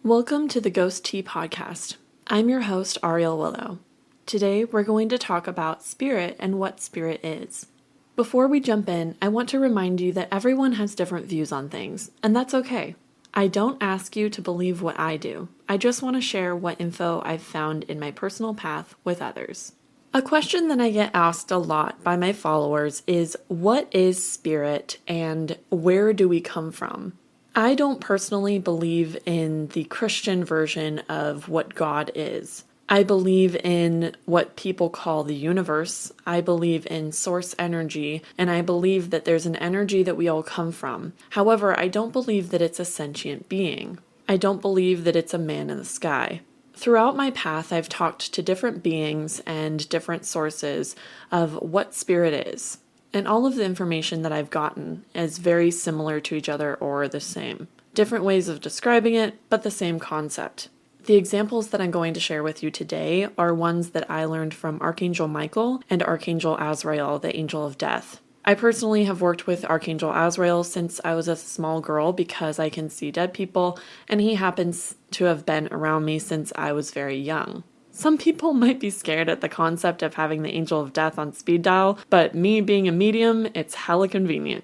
Welcome to the Ghost Tea Podcast. I'm your host, Ariel Willow. Today, we're going to talk about spirit and what spirit is. Before we jump in, I want to remind you that everyone has different views on things, and that's okay. I don't ask you to believe what I do. I just want to share what info I've found in my personal path with others. A question that I get asked a lot by my followers is, what is spirit and where do we come from? I don't personally believe in the Christian version of what God is. I believe in what people call the universe. I believe in source energy, and I believe that there's an energy that we all come from. However, I don't believe that it's a sentient being. I don't believe that it's a man in the sky. Throughout my path, I've talked to different beings and different sources of what spirit is. And all of the information that I've gotten is very similar to each other or the same. Different ways of describing it, but the same concept. The examples that I'm going to share with you today are ones that I learned from Archangel Michael and Archangel Azrael, the angel of death. I personally have worked with Archangel Azrael since I was a small girl because I can see dead people, and he happens to have been around me since I was very young. Some people might be scared at the concept of having the angel of death on speed dial, but me being a medium, it's hella convenient.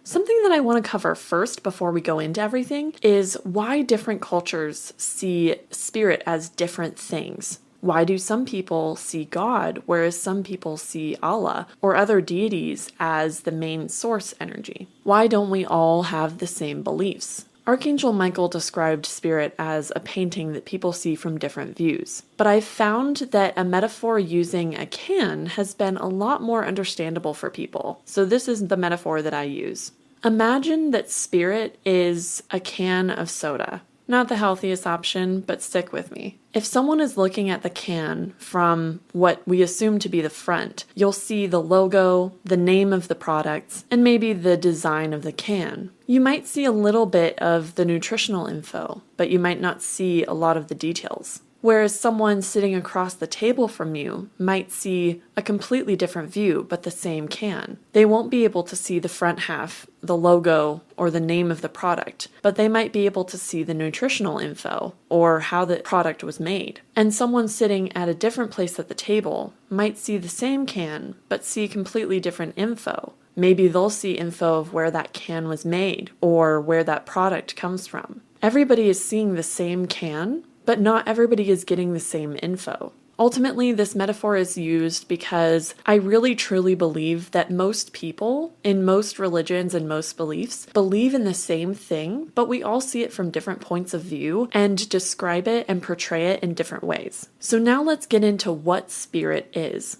Something that I want to cover first before we go into everything is why different cultures see spirit as different things. Why do some people see God, whereas some people see Allah or other deities as the main source energy? Why don't we all have the same beliefs? Archangel Michael described spirit as a painting that people see from different views. But I've found that a metaphor using a can has been a lot more understandable for people. So this is the metaphor that I use. Imagine that spirit is a can of soda. Not the healthiest option, but stick with me. If someone is looking at the can from what we assume to be the front, you'll see the logo, the name of the products, and maybe the design of the can. You might see a little bit of the nutritional info, but you might not see a lot of the details. Whereas someone sitting across the table from you might see a completely different view, but the same can. They won't be able to see the front half, the logo, or the name of the product, but they might be able to see the nutritional info or how the product was made. And someone sitting at a different place at the table might see the same can, but see completely different info. Maybe they'll see info of where that can was made or where that product comes from. Everybody is seeing the same can, but not everybody is getting the same info. Ultimately, this metaphor is used because I really truly believe that most people, in most religions and most beliefs, believe in the same thing, but we all see it from different points of view and describe it and portray it in different ways. So now let's get into what spirit is.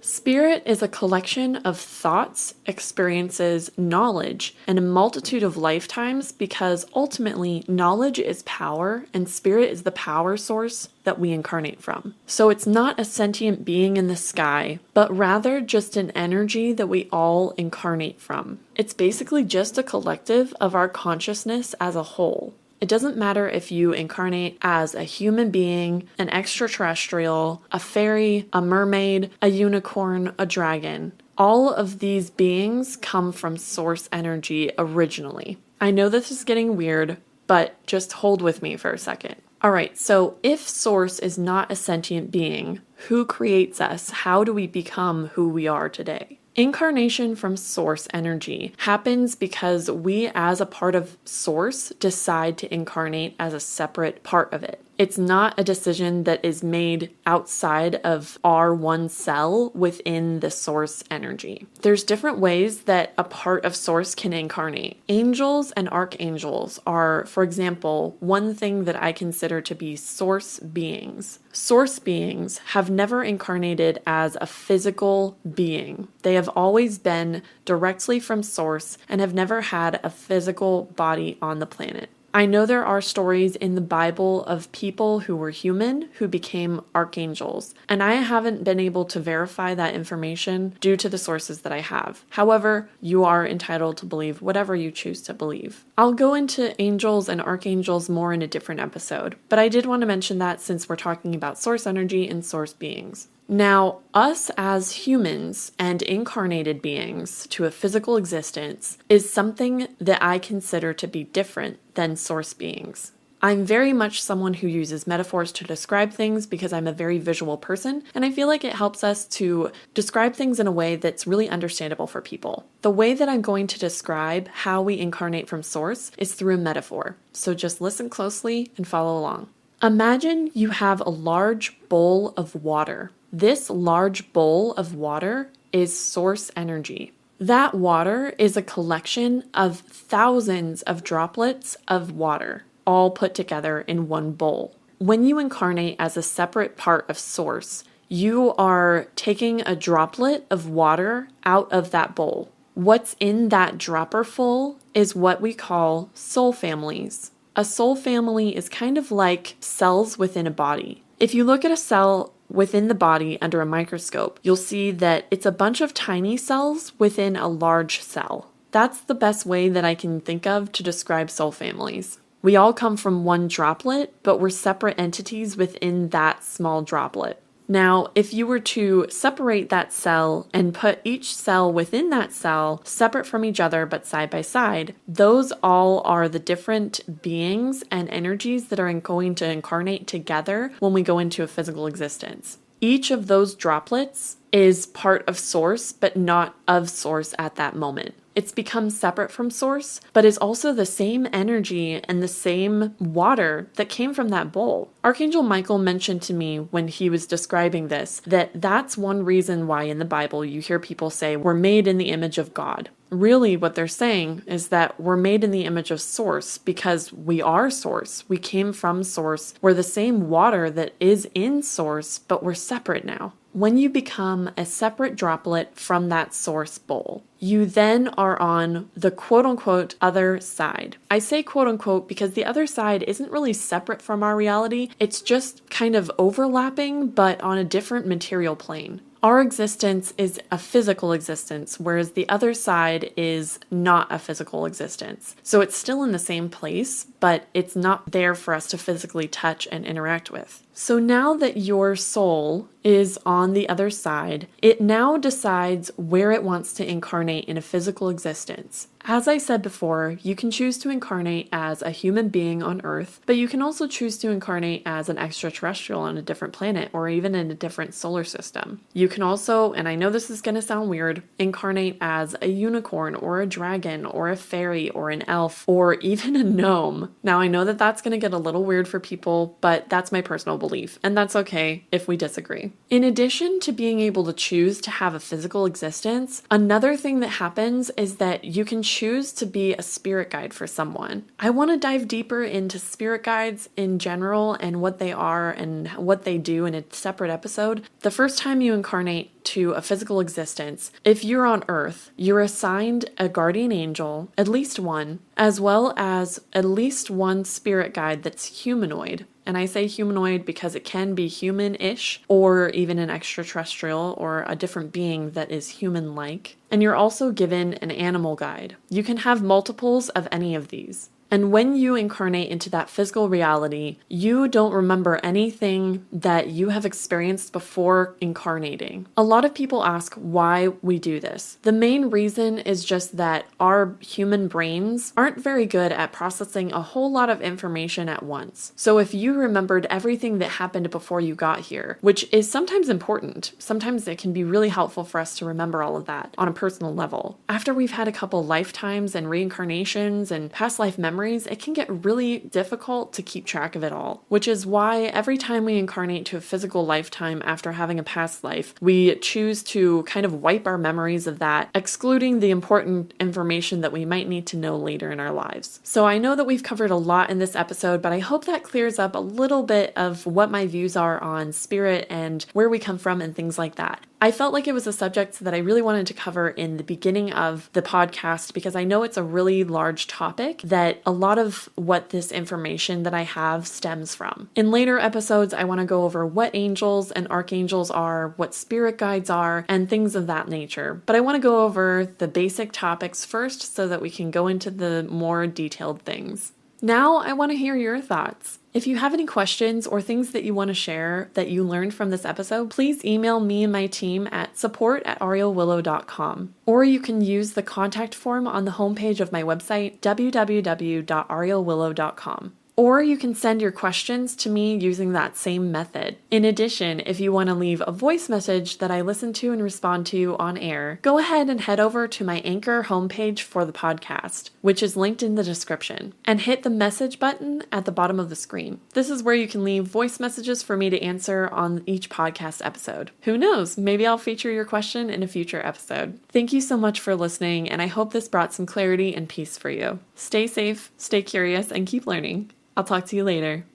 Spirit is a collection of thoughts, experiences, knowledge, and a multitude of lifetimes because ultimately knowledge is power and spirit is the power source that we incarnate from. So it's not a sentient being in the sky, but rather just an energy that we all incarnate from. It's basically just a collective of our consciousness as a whole. It doesn't matter if you incarnate as a human being, an extraterrestrial, a fairy, a mermaid, a unicorn, a dragon. All of these beings come from source energy originally. I know this is getting weird, but just hold with me for a second. All right, so if source is not a sentient being, who creates us? How do we become who we are today? Incarnation from source energy happens because we, as a part of source, decide to incarnate as a separate part of it. It's not a decision that is made outside of our one cell within the source energy. There's different ways that a part of source can incarnate. Angels and archangels are, for example, one thing that I consider to be source beings. Source beings have never incarnated as a physical being. They have always been directly from source and have never had a physical body on the planet. I know there are stories in the Bible of people who were human who became archangels, and I haven't been able to verify that information due to the sources that I have. However, you are entitled to believe whatever you choose to believe. I'll go into angels and archangels more in a different episode, but I did want to mention that since we're talking about source energy and source beings. Now, us as humans and incarnated beings to a physical existence is something that I consider to be different than source beings. I'm very much someone who uses metaphors to describe things because I'm a very visual person, and I feel like it helps us to describe things in a way that's really understandable for people. The way that I'm going to describe how we incarnate from Source is through a metaphor, so just listen closely and follow along. Imagine you have a large bowl of water. This large bowl of water is Source energy. That water is a collection of thousands of droplets of water, all put together in one bowl. When you incarnate as a separate part of Source, you are taking a droplet of water out of that bowl. What's in that dropper full is what we call soul families. A soul family is kind of like cells within a body. If you look at a cell within the body under a microscope, you'll see that it's a bunch of tiny cells within a large cell. That's the best way that I can think of to describe soul families. We all come from one droplet, but we're separate entities within that small droplet. Now, if you were to separate that cell and put each cell within that cell separate from each other but side by side, those all are the different beings and energies that are going to incarnate together when we go into a physical existence. Each of those droplets is part of Source, but not of Source at that moment. It's become separate from Source, but is also the same energy and the same water that came from that bowl. Archangel Michael mentioned to me when he was describing this that that's one reason why in the Bible you hear people say we're made in the image of God. Really, what they're saying is that we're made in the image of Source because we are Source. We came from Source. We're the same water that is in Source, but we're separate now. When you become a separate droplet from that Source bowl, you then are on the quote-unquote other side. I say quote-unquote because the other side isn't really separate from our reality. It's just kind of overlapping, but on a different material plane. Our existence is a physical existence, whereas the other side is not a physical existence. So it's still in the same place, but it's not there for us to physically touch and interact with. So now that your soul is on the other side, it now decides where it wants to incarnate in a physical existence. As I said before, you can choose to incarnate as a human being on Earth, but you can also choose to incarnate as an extraterrestrial on a different planet or even in a different solar system. You can also, and I know this is going to sound weird, incarnate as a unicorn or a dragon or a fairy or an elf or even a gnome. Now I know that that's going to get a little weird for people, but that's my personal belief, and that's okay if we disagree. In addition to being able to choose to have a physical existence, another thing that happens is that you can choose to be a spirit guide for someone. I want to dive deeper into spirit guides in general and what they are and what they do in a separate episode. The first time you incarnate to a physical existence, if you're on Earth, you're assigned a guardian angel, at least one, as well as at least one spirit guide that's humanoid. And I say humanoid because it can be human-ish or even an extraterrestrial or a different being that is human-like. And you're also given an animal guide. You can have multiples of any of these. And when you incarnate into that physical reality, you don't remember anything that you have experienced before incarnating. A lot of people ask why we do this. The main reason is just that our human brains aren't very good at processing a whole lot of information at once. So if you remembered everything that happened before you got here, which is sometimes important, sometimes it can be really helpful for us to remember all of that on a personal level. After we've had a couple lifetimes and reincarnations and past life memories, it can get really difficult to keep track of it all, which is why every time we incarnate to a physical lifetime after having a past life, we choose to kind of wipe our memories of that, excluding the important information that we might need to know later in our lives. So I know that we've covered a lot in this episode, but I hope that clears up a little bit of what my views are on spirit and where we come from and things like that. I felt like it was a subject that I really wanted to cover in the beginning of the podcast because I know it's a really large topic that a lot of what this information that I have stems from. In later episodes, I want to go over what angels and archangels are, what spirit guides are, and things of that nature. But I want to go over the basic topics first so that we can go into the more detailed things. Now I want to hear your thoughts. If you have any questions or things that you want to share that you learned from this episode, please email me and my team at support@arielwillow.com. Or you can use the contact form on the homepage of my website, www.arielwillow.com. Or you can send your questions to me using that same method. In addition, if you want to leave a voice message that I listen to and respond to on air, go ahead and head over to my Anchor homepage for the podcast, which is linked in the description, and hit the message button at the bottom of the screen. This is where you can leave voice messages for me to answer on each podcast episode. Who knows? Maybe I'll feature your question in a future episode. Thank you so much for listening, and I hope this brought some clarity and peace for you. Stay safe, stay curious, and keep learning. I'll talk to you later.